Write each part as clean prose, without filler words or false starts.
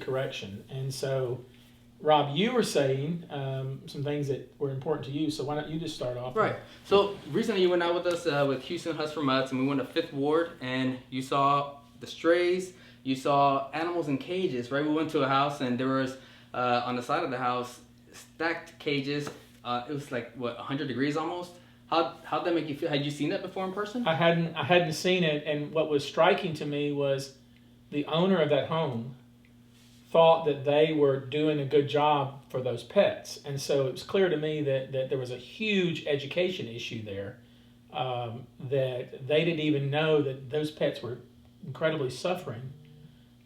correction. And so, Rob, you were saying some things that were important to you, so why don't you just start off? Right. So recently you went out with us with Houston Huts for Mutts, and we went to 5th Ward, and you saw the strays, you saw animals in cages, right? We went to a house, and there was, on the side of the house, stacked cages. It was like, 100 degrees almost? How'd that make you feel? Had you seen that before in person? I hadn't seen it, and what was striking to me was the owner of that home thought that they were doing a good job for those pets. And so it was clear to me that there was a huge education issue there, that they didn't even know that those pets were incredibly suffering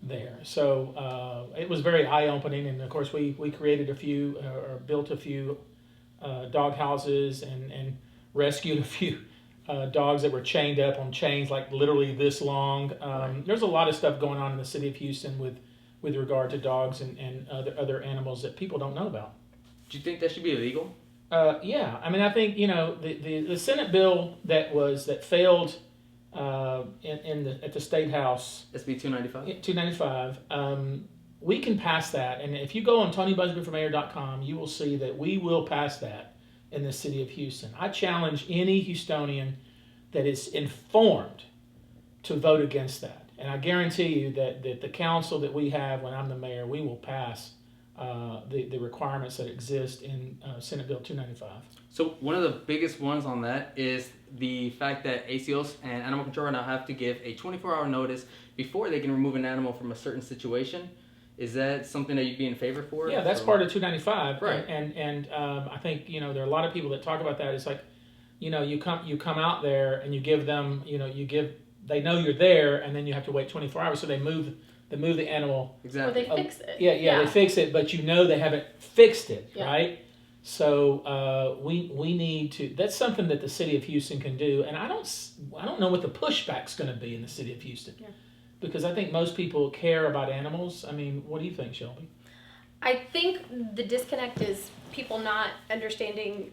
there. So it was very eye-opening, and of course we created a few, or built a few dog houses and rescued a few dogs that were chained up on chains like literally this long. There's a lot of stuff going on in the city of Houston with regard to dogs and other animals that people don't know about. Do you think that should be illegal? Yeah, I mean, I think the Senate bill that failed at the State House, SB 295. 295. We can pass that, and if you go on TonyBuzbeeForMayor.com, you will see that we will pass that in the city of Houston. I challenge any Houstonian that is informed to vote against that. And I guarantee you that the council that we have when I'm the mayor, we will pass the requirements that exist in Senate Bill 295. So one of the biggest ones on that is the fact that ACOs and animal control now have to give a 24-hour notice before they can remove an animal from a certain situation. Is that something that you'd be in favor for? Yeah, that's part of 295. Right. And I think there are a lot of people that talk about that. It's like, you come out there and you give them, they know you're there, and then you have to wait 24 hours. So they move the animal. Exactly. Well, they fix it. Yeah, they fix it, but they haven't fixed it, Yeah. right? So we need to. That's something that the city of Houston can do, and I don't know what the pushback's going to be in the city of Houston, because I think most people care about animals. I mean, what do you think, Shelby? I think the disconnect is people not understanding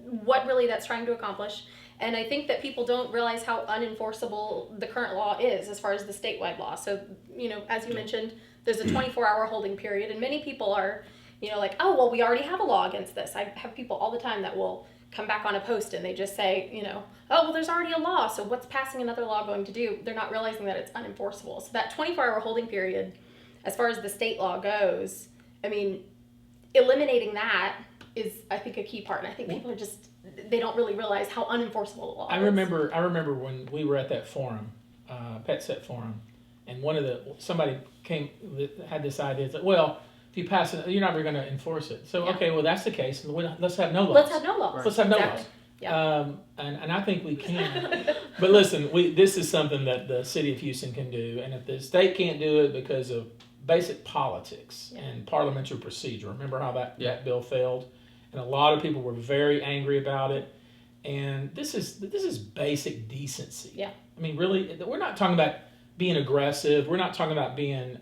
what really that's trying to accomplish. And I think that people don't realize how unenforceable the current law is as far as the statewide law. So, as you mentioned, there's a 24-hour holding period, and many people are, like, oh, well, we already have a law against this. I have people all the time that will come back on a post and they just say, oh, well, there's already a law, so what's passing another law going to do? They're not realizing that it's unenforceable. So that 24-hour holding period, as far as the state law goes, I mean, eliminating that is, I think, a key part. And I think people are just, they don't really realize how unenforceable the law is. I remember when we were at that forum, Pet Set Forum, and somebody had this idea that, well, if you pass it, you're not really going to enforce it. So, okay, well, that's the case. Let's have no laws. Let's have no laws. Right. Let's have no exactly. laws. Yeah. And I think we can. But listen, this is something that the city of Houston can do. And if the state can't do it because of basic politics and parliamentary procedure, remember how that bill failed? And a lot of people were very angry about it. And this is basic decency. Yeah. I mean, really, we're not talking about being aggressive. We're not talking about being,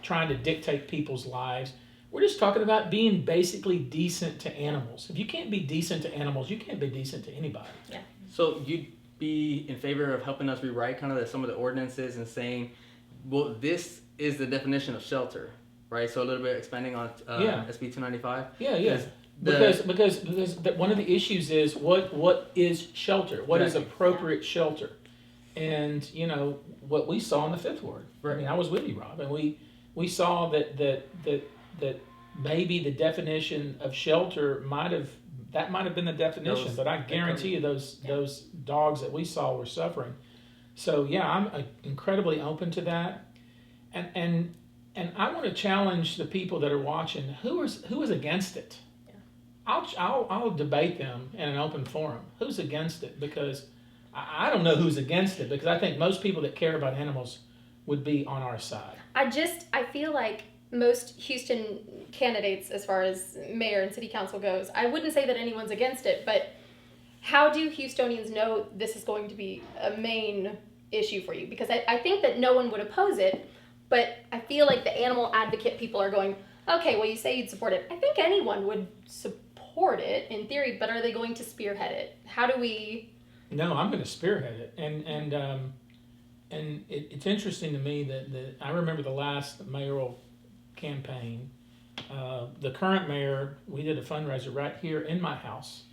trying to dictate people's lives. We're just talking about being basically decent to animals. If you can't be decent to animals, you can't be decent to anybody. Yeah. So you'd be in favor of helping us rewrite kind of some of the ordinances and saying, well, this is the definition of shelter, right? So a little bit expanding on SB 295. Yeah. Because one of the issues is what is shelter? What is appropriate shelter? And what we saw in the 5th Ward. Right. I mean, I was with you, Rob, and we saw that maybe the definition of shelter might have been the definition, but I guarantee you those dogs that we saw were suffering. So yeah, I'm incredibly open to that, and I want to challenge the people that are watching. Who is against it? Yeah. I'll debate them in an open forum. Who's against it? Because I don't know who's against it, because I think most people that care about animals would be on our side. I feel like most Houston candidates, as far as mayor and city council goes, I wouldn't say that anyone's against it, but how do Houstonians know this is going to be a main issue for you? Because I think that no one would oppose it, but I feel like the animal advocate people are going, okay, well, you say you'd support it. I think anyone would support it in theory, but are they going to spearhead it? How do we... No, I'm going to spearhead it, and And it's interesting to me that I remember the last mayoral campaign. The current mayor, we did a fundraiser right here in my house.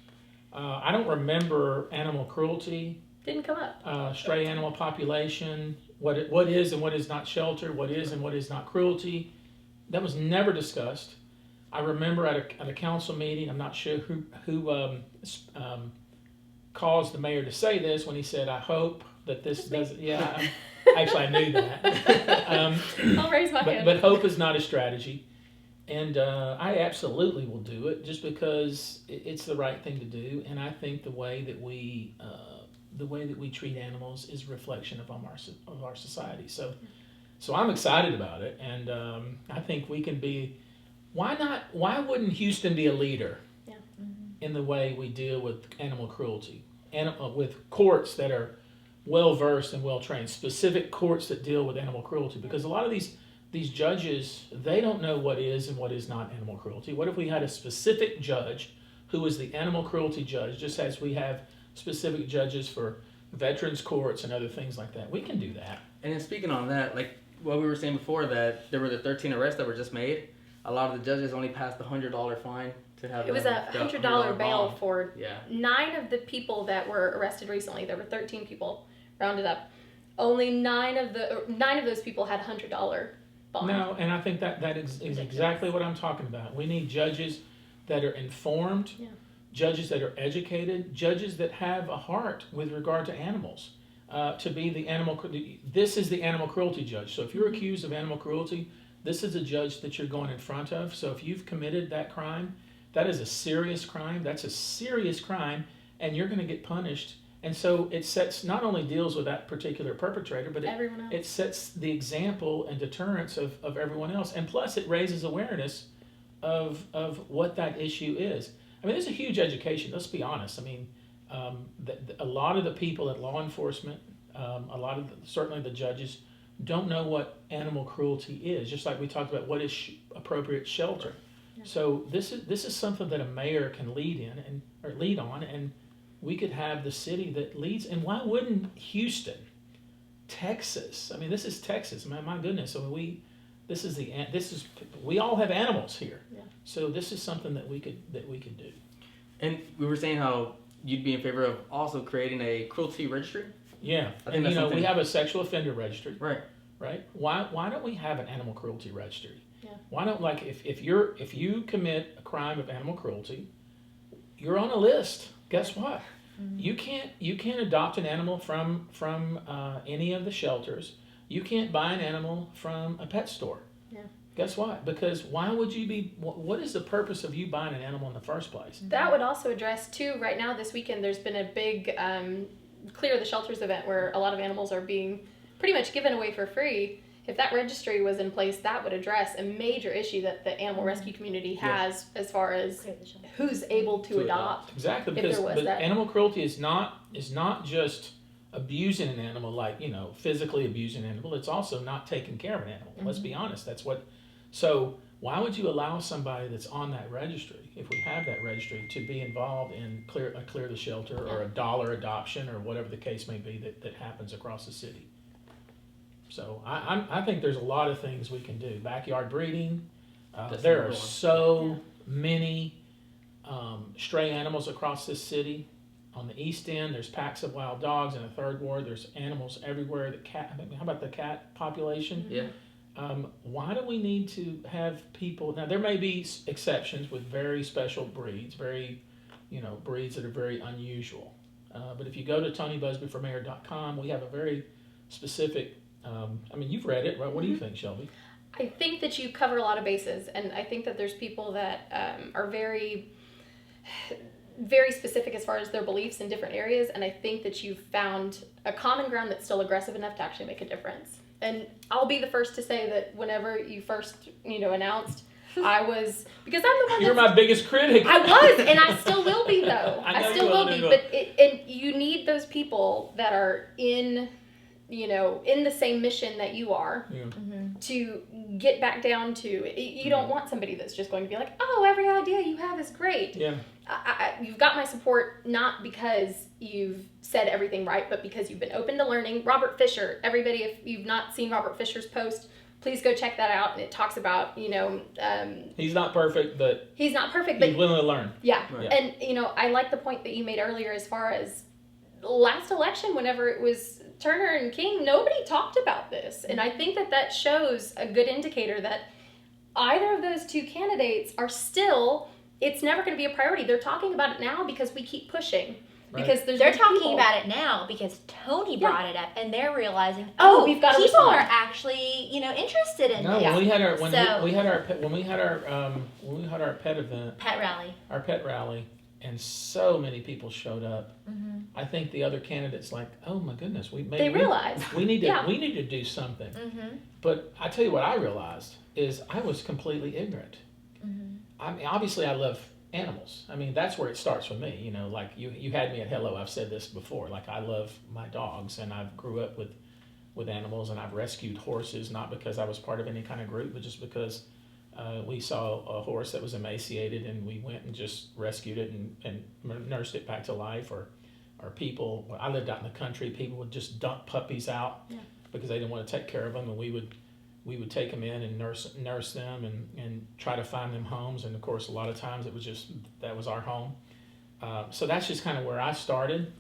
I don't remember animal cruelty, Didn't come up. stray animal population, what is and what is not shelter, what is and what is not cruelty. That was never discussed. I remember at a council meeting, I'm not sure who caused the mayor to say this when he said, "I hope that this doesn't." Yeah, actually, I knew that. I'll raise my hand. But hope is not a strategy, and I absolutely will do it just because it's the right thing to do, and I think the way that we treat animals is a reflection of our society. So I'm excited about it, and I think we can be. Why not? Why wouldn't Houston be a leader in the way we deal with animal cruelty, with courts that are well versed and well trained, specific courts that deal with animal cruelty? Because a lot of these judges, they don't know what is and what is not animal cruelty. What if we had a specific judge who was the animal cruelty judge, just as we have specific judges for veterans courts and other things like that? We can do that. And then speaking on that, like what we were saying before, that there were the 13 arrests that were just made. A lot of the judges only passed the $100 fine to have. It was a $100 bail bond. for Yeah. 9 of the people that were arrested recently. There were 13 people rounded up. Only 9 of those people had $100 bond. No, and I think that is exactly what I'm talking about. We need judges that are informed, judges that are educated, judges that have a heart with regard to animals. To be the this is the animal cruelty judge. So if you're accused of animal cruelty, this is a judge that you're going in front of. So if you've committed that crime, that is a serious crime. That's a serious crime, and you're going to get punished. And so it not only deals with that particular perpetrator, but it sets the example and deterrence of everyone else. And plus, it raises awareness of what that issue is. I mean, there's a huge education. Let's be honest. I mean, a lot of the people at law enforcement, certainly the judges, don't know what animal cruelty is. Just like we talked about, what is appropriate shelter. Yeah. So this is something that a mayor can lead on, and we could have the city that leads. And why wouldn't Houston, Texas? I mean, this is Texas. My goodness. I mean, we all have animals here. Yeah. So this is something that we could do. And we were saying how you'd be in favor of also creating a cruelty registry. Yeah, and we have a sexual offender registry. Right. Why don't we have an animal cruelty registry? Yeah. Why don't, like, if you commit a crime of animal cruelty, you're on a list. Guess what? Mm-hmm. You can't adopt an animal from any of the shelters. You can't buy an animal from a pet store. Yeah. Guess what? Because why would you be? What is the purpose of you buying an animal in the first place? That would also address too. Right now, this weekend, there's been a big Clear the Shelters event where a lot of animals are being pretty much given away for free. If that registry was in place, that would address a major issue that the animal rescue community has as far as who's able to adopt. Exactly, because animal cruelty is not just abusing an animal, like, physically abusing an animal. It's also not taking care of an animal. Mm-hmm. Let's be honest. So why would you allow somebody that's on that registry, if we have that registry, to be involved in Clear the Shelter or a dollar adoption or whatever the case may be that happens across the city? So I think there's a lot of things we can do. Backyard breeding. There are so many stray animals across this city. On the east end, there's packs of wild dogs. In the third ward, there's animals everywhere. How about the cat population? Yeah. Why do we need to have people? Now, there may be exceptions with very special breeds, breeds that are very unusual. But if you go to TonyBuzbeeForMayor.com, we have a very specific. You've read it, right? What do you think, Shelby? I think that you cover a lot of bases, and I think that there's people that are very, very specific as far as their beliefs in different areas, and I think that you've found a common ground that's still aggressive enough to actually make a difference. And I'll be the first to say that whenever you first, announced, I was, because I'm the one. You're my biggest critic. I was, and I still will be, though. I still will be. But and you need those people that are in the same mission that you are, to get back down to, you don't want somebody that's just going to be like, oh, every idea you have is great. Yeah. You've got my support, not because you've said everything right, but because you've been open to learning. Robert Fisher, everybody, if you've not seen Robert Fisher's post, please go check that out. And it talks about, he's not perfect, but he's willing to learn. Yeah. Right. And, I like the point that you made earlier as far as last election, whenever it was Turner and King, nobody talked about this. And I think that shows a good indicator that either of those two candidates are still, it's never going to be a priority. They're talking about it now because we keep pushing. Right. Because They're talking people about it now because Tony brought it up, and they're realizing, we've got to people respond. are actually, interested in No, this. when we had our pet event, Pet rally. and so many people showed up. Mm-hmm. I think the other candidates like, oh my goodness, we realized we need to Yeah. we need to do something. Mm-hmm. But I tell you what I realized is I was completely ignorant. Mm-hmm. I mean, obviously I love animals. I mean, that's where it starts for me. Like you had me at hello. I've said this before. Like I love my dogs, and I grew up with animals, and I've rescued horses, not because I was part of any kind of group, but just because we saw a horse that was emaciated, and we went and just rescued it and nursed it back to life. Or people, when I lived out in the country, people would just dump puppies out because they didn't want to take care of them, and we would take them in and nurse them and try to find them homes. And of course, a lot of times that was our home. So that's just kind of where I started.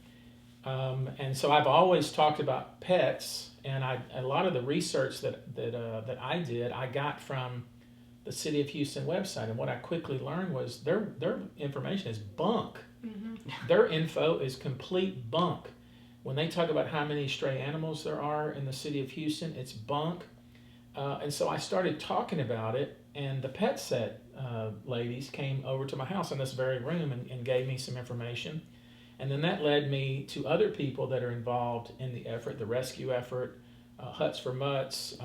And so I've always talked about pets, and a lot of the research that I did, I got from the City of Houston website. And what I quickly learned was their information is bunk. Mm-hmm. Their info is complete bunk. When they talk about how many stray animals there are in the City of Houston, it's bunk. And so I started talking about it, and the pet set ladies came over to my house in this very room and gave me some information. And then that led me to other people that are involved in the effort, the rescue effort, Huts for Mutts,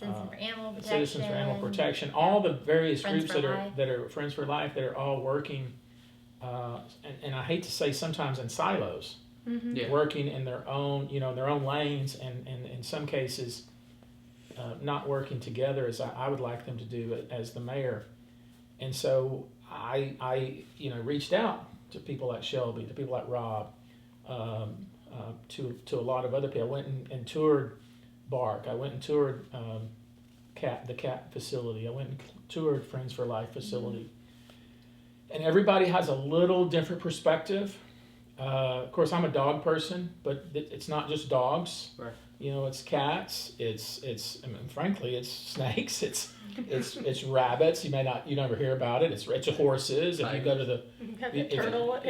Citizens for Animal Protection, all the various Friends groups for that are Friends for Life, that are all working, and I hate to say sometimes in silos, Mm-hmm. Yeah. working in their own, their own lanes, and in some cases, not working together as I would like them to do as the mayor. And so I reached out to people like Shelby, to people like Rob, to a lot of other people. I went and toured BARC. I went and toured the cat facility. I went and toured Friends for Life facility. Mm-hmm. And everybody has a little different perspective. Of course, I'm a dog person, but it's not just dogs. Right. It's cats. It's frankly, it's snakes. It's rabbits. You never hear about it. It's horses. If you go to the turtle.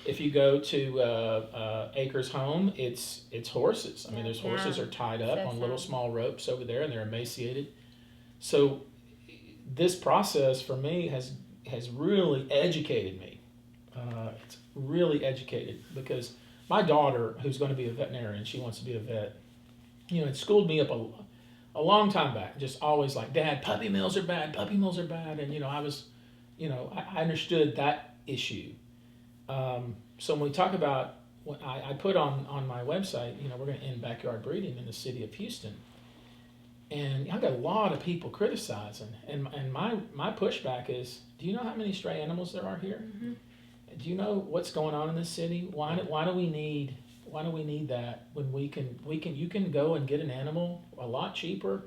If you go to Acres Home, it's horses. I mean, those horses are tied up on little small ropes over there, and they're emaciated. So this process for me has really educated me. It's really educated, because my daughter, who's going to be a veterinarian, she wants to be a vet, it schooled me up a long time back, just always like, Dad, puppy mills are bad, and I was, I understood that issue. So when we talk about, what I put on my website, we're going to end backyard breeding in the City of Houston, and I got a lot of people criticizing, and my pushback is, do you know how many stray animals there are here? Mm-hmm. Do you know what's going on in this city? Why do we need that when you can go and get an animal a lot cheaper,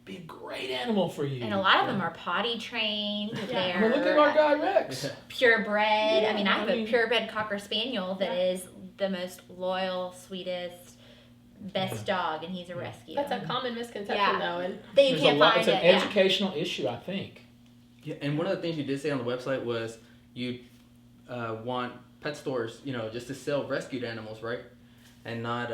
be a great animal for you. And a lot of them are potty trained. I mean, look at our guy Rex. Purebred. Yeah, I have a purebred Cocker Spaniel that is the most loyal, sweetest, best dog, and he's a rescue. That's a common misconception, though, and that you can't find it's an educational issue, I think. Yeah, and one of the things you did say on the website was you want pet stores, just to sell rescued animals, right, and not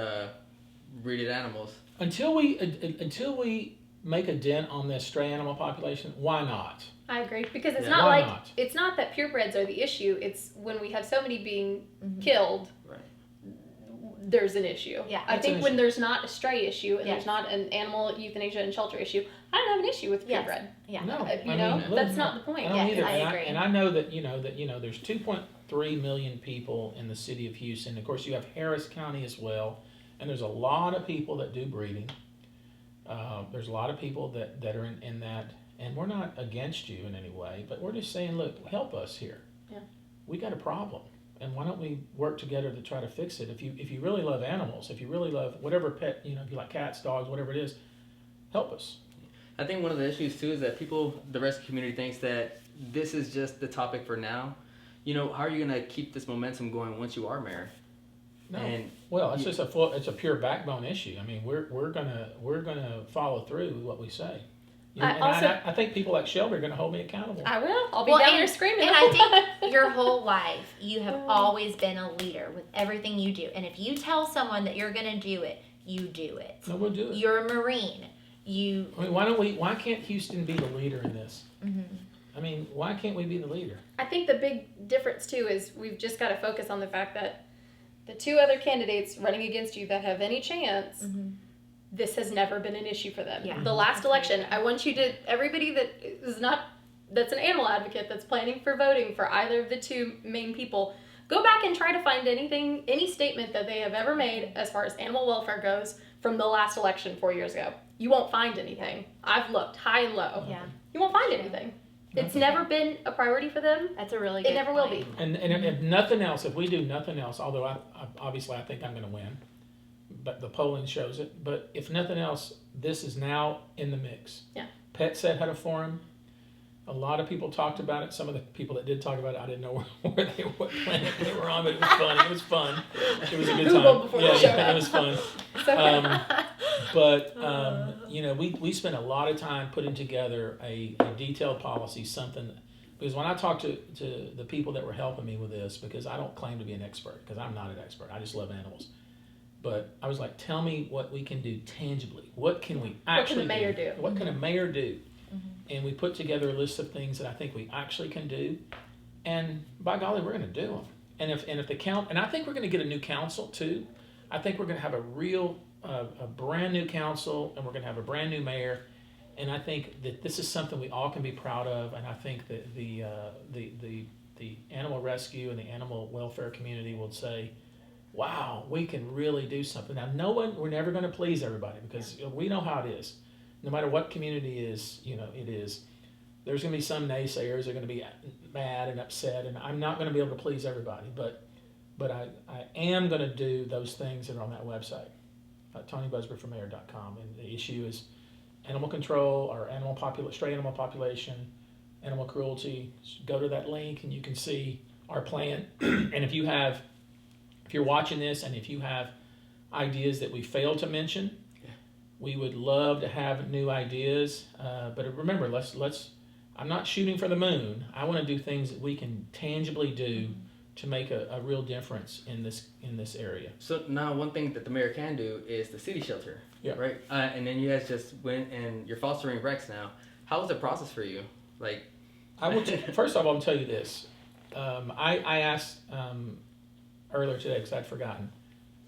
breeded animals. Until we make a dent on this stray animal population, why not? I agree, because it's it's not that purebreds are the issue. It's when we have so many being killed. Right. There's an issue. Yeah, I think when there's not a stray issue and there's Yes. not an animal euthanasia and shelter issue, I don't have an issue with purebred. Yeah. No, That's not the point. I don't either. I agree. And I know that there's 2.3 million people in the City of Houston. Of course, you have Harris County as well, and there's a lot of people that do breeding. There's a lot of people that are in that, and we're not against you in any way, but we're just saying, look, help us here. Yeah. We got a problem, and why don't we work together to try to fix it? If you really love animals, if you really love whatever pet, if you like cats, dogs, whatever it is, help us. I think one of the issues too is that the rescue community thinks that this is just the topic for now. How are you gonna keep this momentum going once you are mayor? No. And Well, it's just it's a pure backbone issue. I mean, we're gonna follow through with what we say. I think people like Shelby are gonna hold me accountable. I will. I'll be down there screaming. And I think your whole life, you have always been a leader with everything you do. And if you tell someone that you're gonna do it, you do it. No, we'll do it. You're a Marine. I mean, why can't Houston be the leader in this? Mm-hmm. I mean, why can't we be the leader? I think the big difference too is we've just got to focus on the fact that the two other candidates running against you that have any chance, this has never been an issue for them. Yeah. The last election, I want you to, everybody that's an animal advocate that's planning for voting for either of the two main people, go back and try to find any statement that they have ever made as far as animal welfare goes from the last election 4 years ago. You won't find anything. I've looked high and low. Yeah. You won't find anything. It's never been a priority for them. That's a really good It never will be. And if nothing else, if we do nothing else, although I obviously I think I'm going to win, but the polling shows it. But if nothing else, this is now in the mix. Yeah. Pet Set had a forum. A lot of people talked about it. Some of the people that did talk about it, I didn't know what planet they were on, but it was funny. It was fun. It was a good Google time. before the show. It was fun. But we spent a lot of time putting together a detailed policy, something, because when I talked to the people that were helping me with this, because I don't claim to be an expert, because I'm not an expert, I just love animals. But I was like, tell me what we can do tangibly. What can we actually What can a mayor do? What can a mayor do? And we put together a list of things that I think we actually can do. And by golly, we're going to do them. And if and I think we're going to get a new council too. I think we're going to have a brand new council, and we're going to have a brand new mayor. And I think that this is something we all can be proud of. And I think that the animal rescue and the animal welfare community will say, wow, we can really do something. Now, we're never going to please everybody, because we know how it is. No matter what community is, it is. There's going to be some naysayers. They're going to be mad and upset, and I'm not going to be able to please everybody. But I am going to do those things that are on that website, TonyBuzbeeForMayor.com. And the issue is animal control, or stray animal population, animal cruelty. Go to that link, and you can see our plan. And if you're watching this, and if you have ideas that we failed to mention, we would love to have new ideas, but remember, I'm not shooting for the moon. I want to do things that we can tangibly do to make a real difference in this area. So now one thing that the mayor can do is the city shelter, right? And then you guys just went and you're fostering Rex now. How was the process for you? Like, First of all, I'll tell you this. I asked earlier today, because I'd forgotten,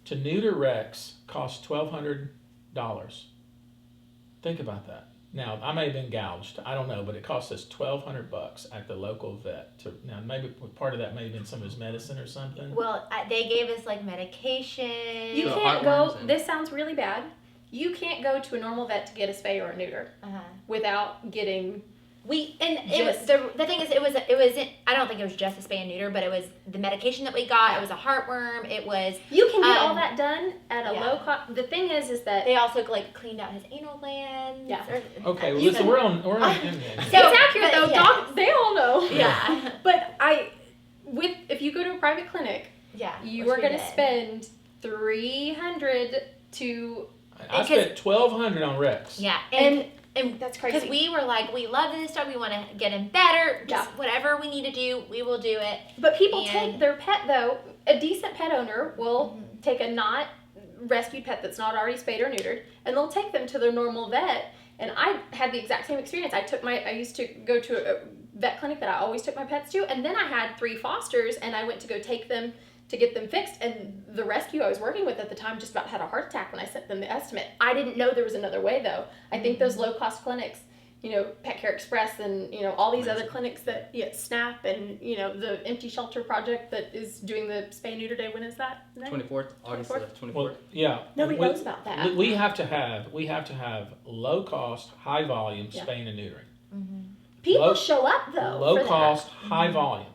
to neuter Rex costs $1,200. Think about that. Now, I may have been gouged. I don't know, but it cost us $1,200 at the local vet. Now, maybe part of that may have been some of his medicine or something. Well, they gave us medication. You can't go. This sounds really bad. You can't go to a normal vet to get a spay or a neuter without getting. The thing is, it was I don't think it was just a spay and neuter, but it was the medication that we got. It was a heartworm. It was. You can get all that done at a low cost. The thing is that they also cleaned out his anal glands. Yeah. Okay. Well, listen, we're on. So it's accurate though. Yes. They all know. Yeah. But if you go to a private clinic, you are going to spend $300 to. I spent $1,200 on Rex. Yeah. And that's crazy. Because we were like, we love this dog. We want to get him better. Just whatever we need to do, we will do it. But people take their pet, though. A decent pet owner will take a not rescued pet that's not already spayed or neutered, and they'll take them to their normal vet. And I had the exact same experience. I used to go to a vet clinic that I always took my pets to, and then I had 3 fosters, and I went to go take them to get them fixed, and the rescue I was working with at the time just about had a heart attack when I sent them the estimate. I didn't know there was another way, though. I think those low-cost clinics Pet Care Express and, all these other clinics that, SNAP and, the Empty Shelter Project that is doing the spay neuter day. When is that? 24th, August 24th. Well, yeah. Nobody knows about that. We have to have low cost, high volume spaying and neutering. People show up though. Low cost, high volume.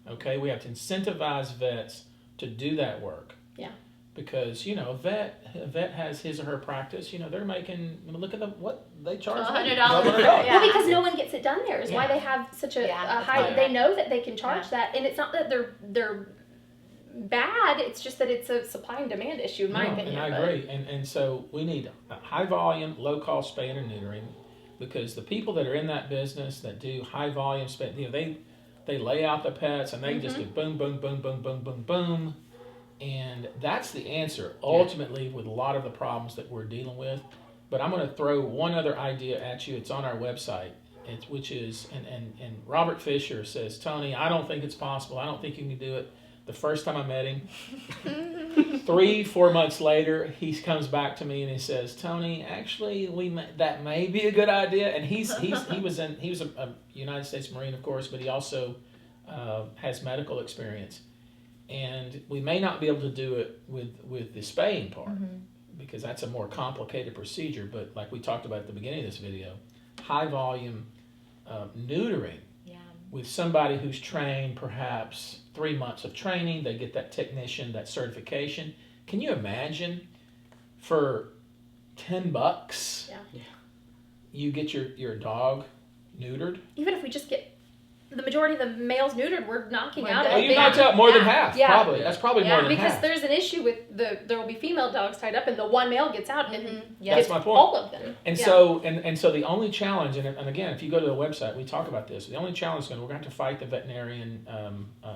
Okay, we have to incentivize vets to do that work. Yeah. Because a vet has his or her practice. They're making. Look at what they charge. $100. Well, because no one gets it done there is why they have such a high. Yeah. They know that they can charge that, and it's not that they're bad. It's just that it's a supply and demand issue, in my opinion. And I agree. And so we need a high volume, low cost spaying and neutering, because the people that are in that business that do high volume spay, they lay out the pets and they just do boom, boom, boom, boom, boom, boom, boom. And that's the answer, ultimately, with a lot of the problems that we're dealing with. But I'm going to throw one other idea at you. It's on our website, which is, and Robert Fisher says, Tony, I don't think it's possible. I don't think you can do it. The first time I met him, 3-4 months later, he comes back to me and he says, Tony, actually, that may be a good idea. And he was a United States Marine, of course, but he also has medical experience. And we may not be able to do it with the spaying part because that's a more complicated procedure. But like we talked about at the beginning of this video, high volume neutering with somebody who's trained perhaps 3 months of training, they get that technician, that certification. Can you imagine for $10 you get your dog neutered? Even if we just get the majority of the males neutered, we're knocking out. Oh, you knocked out more than half. Yeah. Probably. That's probably more than because half. there's an issue with there will be female dogs tied up, and the one male gets out, and That's my point. all of them. And so the only challenge, and again, if you go to the website, we talk about this. The only challenge is we're going to have to fight the veterinarian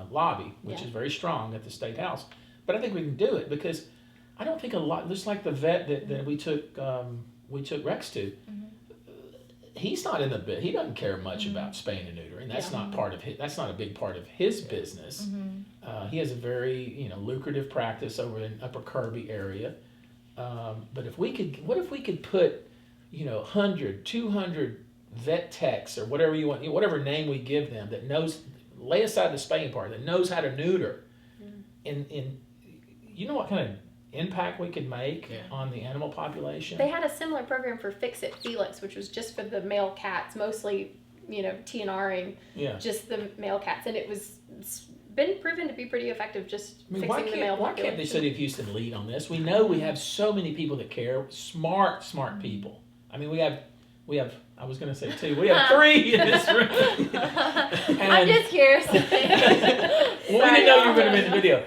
lobby, which is very strong at the state house. But I think we can do it because I don't think a lot. Just like the vet that we took Rex to. He's not in the bit. He doesn't care much about spaying and neutering. That's not part of his. That's not a big part of his business. He has a very lucrative practice over in Upper Kirby area. But what if we could put 100, 200 vet techs or whatever you want, whatever name we give them that knows. Lay aside the spaying part that knows how to neuter. In what kind of impact we could make on the animal population. They had a similar program for Fix It Felix, which was just for the male cats, mostly, TNRing just the male cats, and it's been proven to be pretty effective just fixing the male population. Why can't the city of Houston lead on this? We know we have so many people that care, smart people. I mean, we have. I was going to say 2. We have 3 in this room. I'm just curious. Well, we didn't know you were going to be in the video.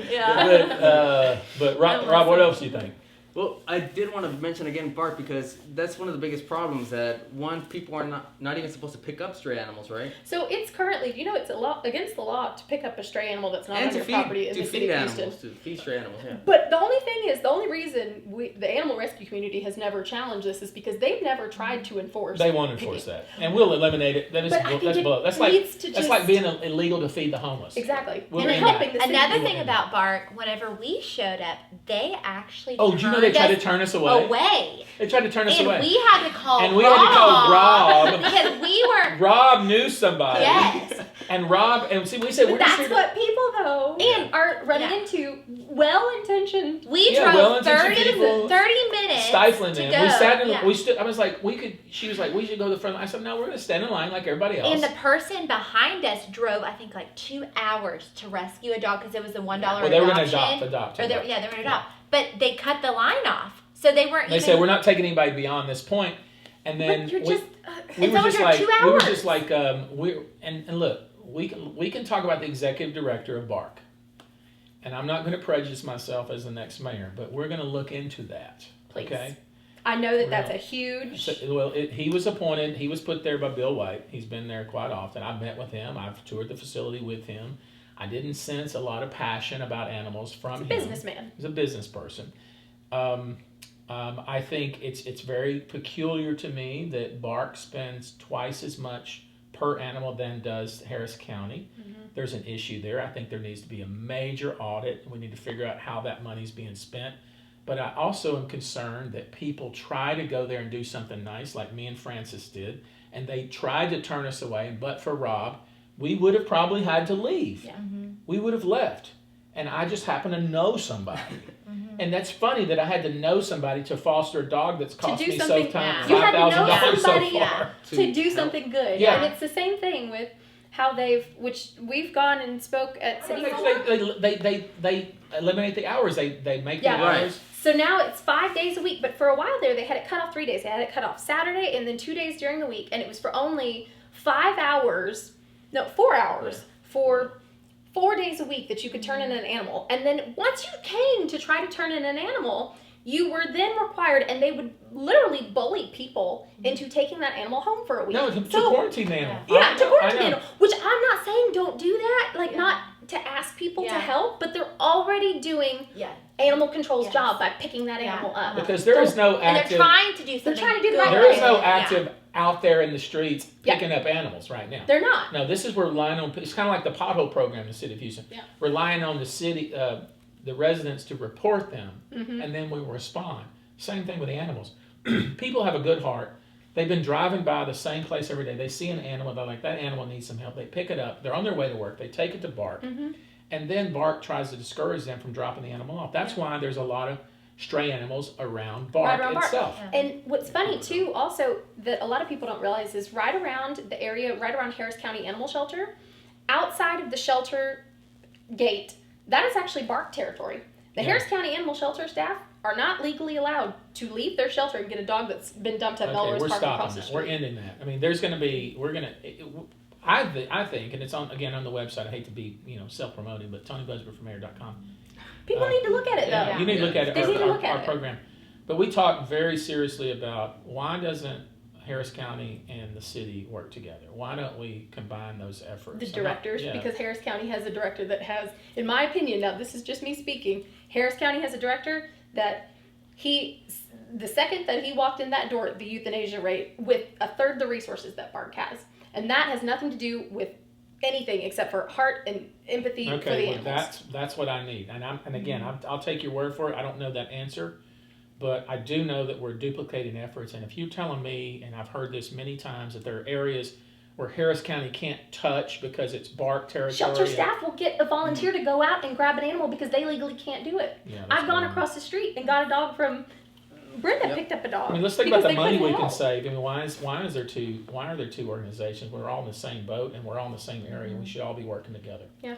But Rob, what else do you think? Well, I did want to mention again BARC because that's one of the biggest problems that people are not even supposed to pick up stray animals, right? So it's currently, it's against the law to pick up a stray animal that's not on your property in the city of Houston. To feed stray animals, yeah. But the only reason the animal rescue community has never challenged this is because they've never tried to enforce. They won't enforce that, and we'll eliminate it. That's like being illegal to feed the homeless. Exactly. And helping the city. Another thing about BARC, whenever we showed up, they actually they tried to turn us away. They tried to turn us away. And we had to call Rob. because we were. Rob knew somebody. Yes. And Rob, and see, we said we're just here to... what people, though, are running into well-intentioned... We drove 30 minutes stifling them. go. We sat in we stood, I was like, she was like, we should go to the front line. I said, no, we're going to stand in line like everybody else. And the person behind us drove, I think, like 2 hours to rescue a dog because it was a $1 adoption. Well, they were going to adopt. They were going to adopt. But they cut the line off. So they weren't. They said we're not taking anybody beyond this point, and then we were just like look, we can talk about the executive director of BARC, and I'm not going to prejudice myself as the next mayor, but we're going to look into that. Please. Okay. I know that's a huge. He was appointed. He was put there by Bill White. He's been there quite often. I've met with him. I've toured the facility with him. I didn't sense a lot of passion about animals from him. Businessman. He's a business person. I think it's very peculiar to me that BARC spends twice as much per animal than does Harris County. There's an issue there. I think there needs to be a major audit. We need to figure out how that money's being spent. But I also am concerned that people try to go there and do something nice, like me and Francis did, and they tried to turn us away. But for Rob, we would have probably had to leave. Yeah. We would have left. And I just happen to know somebody. And that's funny that I had to know somebody to foster a dog that's cost me so time You had to know $5,000 so somebody far. to do something good. Yeah. And it's the same thing with how which we've gone and spoke at City Hall. They eliminate the hours. They make the Yeah. hours. So now it's 5 days a week, but for a while there, they had it cut off 3 days. They had it cut off Saturday and then 2 days during the week, and it was for only 4 hours for 4 days a week that you could turn in an animal. And then once you came to try to turn in an animal, you were then required, and they would literally bully people into taking that animal home for a week. No, to quarantine the animal. Yeah, to quarantine I know. animal. Which I'm not saying don't do that, like not to ask people to Yeah. help, but they're already doing Yeah. animal control's Yes. job by picking that Yeah. animal up. Because there is no And they're active. trying to do something. trying to do the good. right There is thing. no Yeah. active out there in the streets Yeah. picking up animals right now. They're not. No, this is we're relying on. It's kind of like the pothole program in the city of Houston. Yeah. Relying on the city, the residents to report them, Mm-hmm. and then we will respond. Same thing with animals. People have a good heart. They've been driving by the same place every day. They see an animal. They're like, that animal needs some help. They pick it up. They're on their way to work. They take it to BARC. Mm-hmm. And then BARC tries to discourage them from dropping the animal off. That's why there's a lot of stray animals around BARC Right around BARC. itself. Yeah. And what's funny too, also that a lot of people don't realize is right around the area, right around Harris County Animal Shelter, outside of the shelter gate, that is actually BARC territory. The Yeah. Harris County Animal Shelter staff are not legally allowed to leave their shelter and get a dog that's been dumped at Okay, Melrose we're Park across stopping the that. street. We're ending that. I mean, there's going to be. We're going to. I think, and it's on again on the website. I hate to be self-promoting, but TonyBuzbee People need to look at it though. Yeah, you need to look at it. They need to look at our it. program. But we talked very seriously about why doesn't Harris County and the city work together? Why don't we combine those efforts? The directors, Yeah. because Harris County has a director that has, in my opinion, now this is just me speaking, Harris County has a director that the second that he walked in that door, the euthanasia rate with a third the resources that BARC has. And that has nothing to do with anything except for heart and empathy for the Okay, well, animals. that's what I need, and again, I'll take your word for it. I don't know that answer, but I do know that we're duplicating efforts. And if you're telling me, and I've heard this many times, that there are areas where Harris County can't touch because it's BARC territory. Shelter staff will get a volunteer to go out and grab an animal because they legally can't do it. Yeah, that's I've gone going on. across the street and got a dog from Brenda Yep. picked up a dog. I mean, let's think about because the they money couldn't we can help. save. I mean, why are there two organizations? We're all in the same boat and we're all in the same area. We should all be working together. Yeah.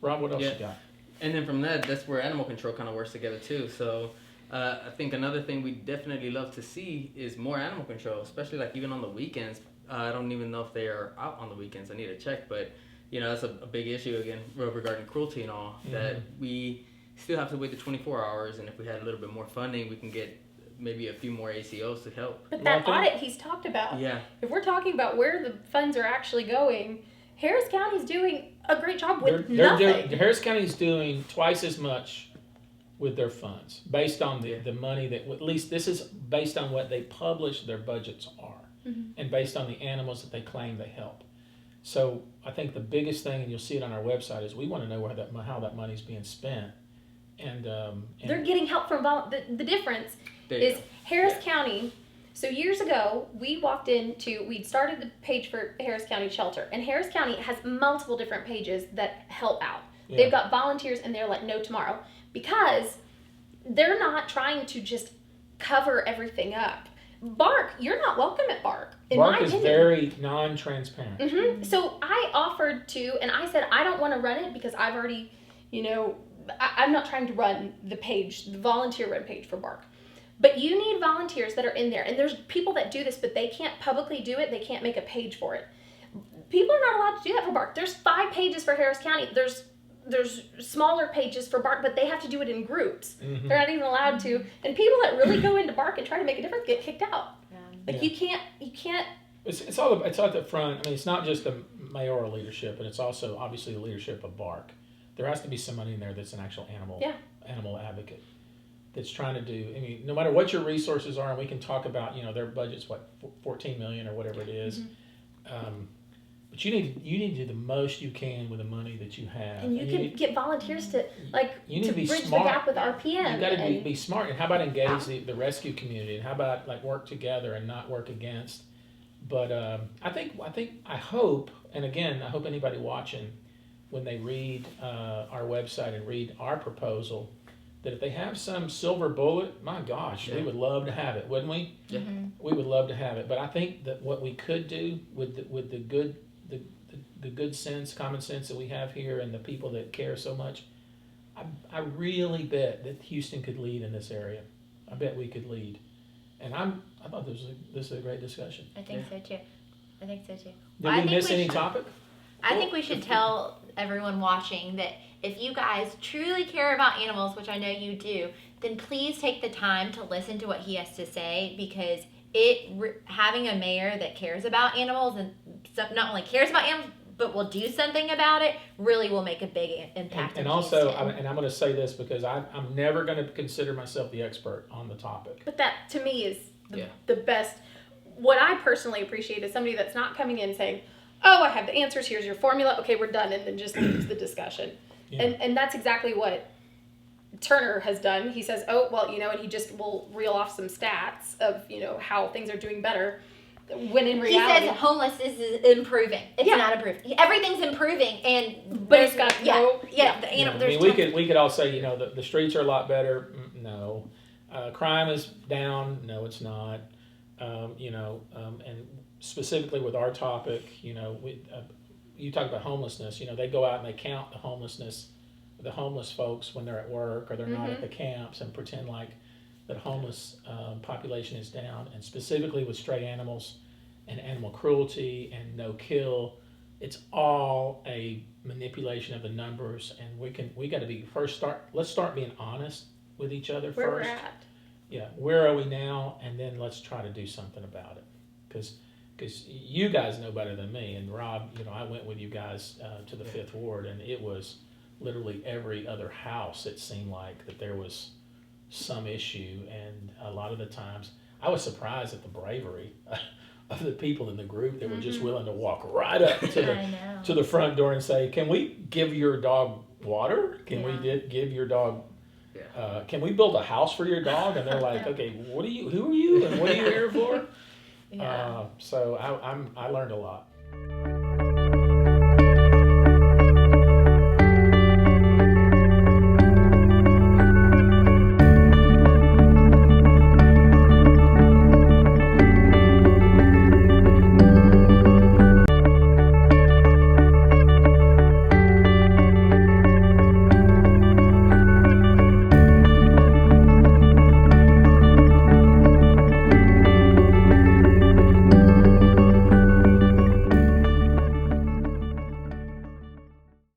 Rob, what else Yeah. you got? And then from that's where animal control kind of works together too. So I think another thing we definitely love to see is more animal control, especially like even on the weekends. I don't even know if they are out on the weekends. I need to check, but that's a big issue again regarding cruelty and all. That we still have to wait the 24 hours, and if we had a little bit more funding, we can get maybe a few more ACOs to help. But Well, I that think- audit he's talked about, Yeah. if we're talking about where the funds are actually going, Harris County's doing a great job with nothing. Harris County's doing twice as much with their funds based on the money that, at least this is based on what they publish their budgets are and based on the animals that they claim they help. So I think the biggest thing, and you'll see it on our website, is we want to know how that money's being spent. And They're getting help from the difference There you is go. Harris County. So years ago, we'd started the page for Harris County Shelter, and Harris County has multiple different pages that help out. Yeah. They've got volunteers, and they're like no tomorrow because they're not trying to just cover everything up. BARC, you're not welcome at BARC. In BARC my is opinion. very non-transparent. So I offered to, and I said I don't want to run it because I've already, I'm not trying to run the volunteer run page for BARC. But you need volunteers that are in there, and there's people that do this, but they can't publicly do it. They can't make a page for it. People are not allowed to do that for BARC. There's 5 pages for Harris County. There's smaller pages for BARC, but they have to do it in groups. They're not even allowed to. And people that really go into BARC and try to make a difference get kicked out. Like you can't. It's all at the front. I mean, it's not just the mayoral leadership, but it's also obviously the leadership of BARC. There has to be somebody in there that's an actual animal advocate that's trying to do. I mean, no matter what your resources are, and we can talk about their budget's $14 million or whatever it is. But you need to do the most you can with the money that you have. And you can get volunteers to you need to be bridge smart. the gap with RPM. You got to be smart. And how about engage the rescue community? And how about like work together and not work against? But I hope, and again, I hope anybody watching, when they read our website and read our proposal, that if they have some silver bullet, my gosh, we would love to have it, wouldn't we? Yeah. We would love to have it. But I think that what we could do with the good sense, common sense that we have here, and the people that care so much, I really bet that Houston could lead in this area. I bet we could lead. And I thought this is a great discussion. I think so too. Did we miss any topic? I think we should tell everyone watching that if you guys truly care about animals, which I know you do, then please take the time to listen to what he has to say, because having a mayor that cares about animals and not only cares about animals but will do something about it really will make a big impact. And also, I'm going to say this because I'm never going to consider myself the expert on the topic. But that, to me, is the best. What I personally appreciate is somebody that's not coming in saying, oh, I have the answers, here's your formula, okay, we're done, and then just leaves the discussion. Yeah. And that's exactly what Turner has done. He says, oh, well, and he just will reel off some stats of, how things are doing better. When in reality, he says homelessness is improving. It's not improving. Everything's improving, but it's got we could all say the streets are a lot better. No, crime is down. No, it's not. And specifically with our topic, you talk about homelessness. They go out and they count the homeless folks when they're at work or they're not at the camps, and pretend like the homeless population is down. And specifically with stray animals and animal cruelty and no kill, it's all a manipulation of the numbers. And we got to let's start being honest with each other where first. We're at. Yeah, where are we now? And then let's try to do something about it. Because you guys know better than me. And Rob, I went with you guys to the 5th Ward, and it was literally every other house, it seemed like, that there was some issue. And a lot of the times, I was surprised at the bravery of the people in the group that were just willing to walk right up to the front door and say, can we give your dog water? Can we give your dog... can we build a house for your dog? And they're like, okay, who are you, and what are you here for? So I learned a lot.